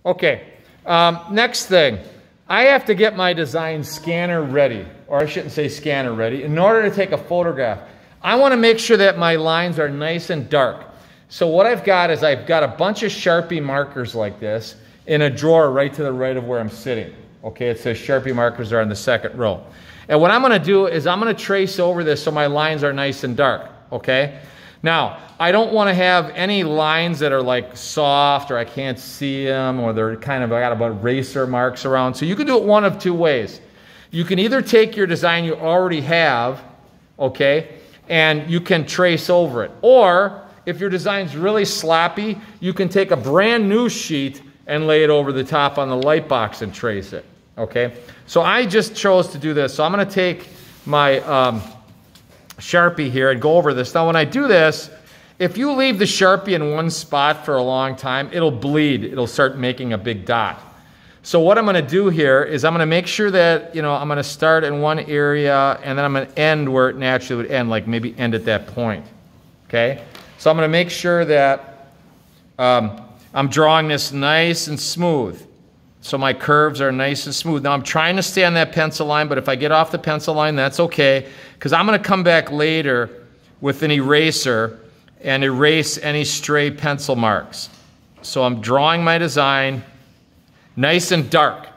Okay, next thing. I have to get my design scanner ready, or I shouldn't say scanner ready, in order to take a photograph. I want to make sure that my lines are nice and dark. So what I've got is I've got a bunch of Sharpie markers like this in a drawer right to the right of where I'm sitting. Okay, it says Sharpie markers are in the second row. And what I'm going to do is I'm going to trace over this so my lines are nice and dark. Okay, now I don't want to have any lines that are like soft or I can't see them or they're kind of got about eraser marks around. So you can do it one of two ways. You can either take your design you already have, okay, and you can trace over it. Or if your design's really sloppy, you can take a brand new sheet and lay it over the top on the light box and trace it, okay? So I just chose to do this. So I'm going to take my Sharpie here and go over this. Now when I do this, if you leave the Sharpie in one spot for a long time, it'll bleed. It'll start making a big dot. So what I'm going to do here is I'm going to make sure that, you know, I'm going to start in one area and then I'm going to end where it naturally would end, like maybe end at that point, okay? So I'm going to make sure that I'm drawing this nice and smooth. So my curves are nice and smooth. Now I'm trying to stay on that pencil line, but if I get off the pencil line, that's okay, because I'm going to come back later with an eraser and erase any stray pencil marks. So I'm drawing my design nice and dark,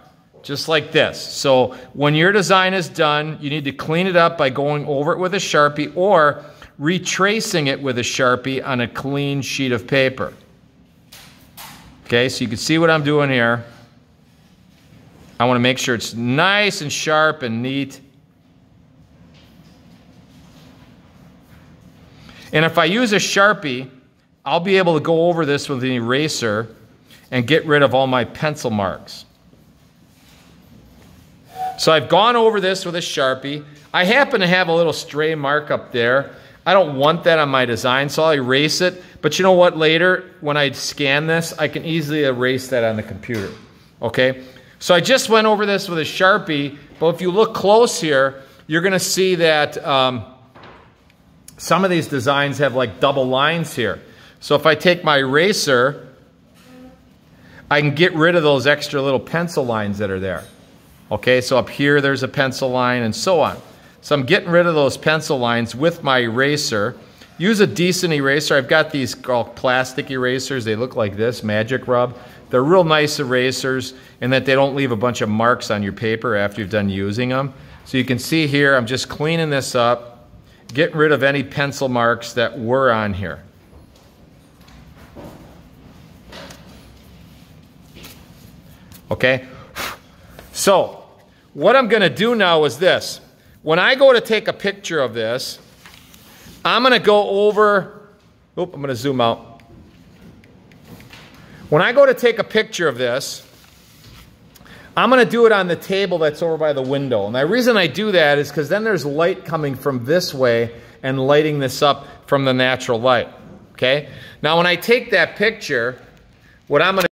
just like this. So when your design is done, you need to clean it up by going over it with a Sharpie or retracing it with a Sharpie on a clean sheet of paper. Okay, so you can see what I'm doing here. I want to make sure it's nice and sharp and neat. And if I use a Sharpie, I'll be able to go over this with an eraser and get rid of all my pencil marks. So I've gone over this with a Sharpie. I happen to have a little stray mark up there. I don't want that on my design, so I'll erase it. But you know what? Later, when I scan this, I can easily erase that on the computer. Okay? So I just went over this with a Sharpie, but if you look close here, you're going to see that some of these designs have like double lines here. So if I take my eraser, I can get rid of those extra little pencil lines that are there. Okay, so up here there's a pencil line and so on. So I'm getting rid of those pencil lines with my eraser. Use a decent eraser. I've got these called plastic erasers. They look like this, Magic Rub. They're real nice erasers in that they don't leave a bunch of marks on your paper after you've done using them. So you can see here, I'm just cleaning this up, getting rid of any pencil marks that were on here. Okay, so what I'm going to do now is this. When I go to take a picture of this, I'm going to go over, I'm going to zoom out. When I go to take a picture of this, I'm going to do it on the table that's over by the window. And the reason I do that is because then there's light coming from this way and lighting this up from the natural light. Okay? Now when I take that picture, what I'm going to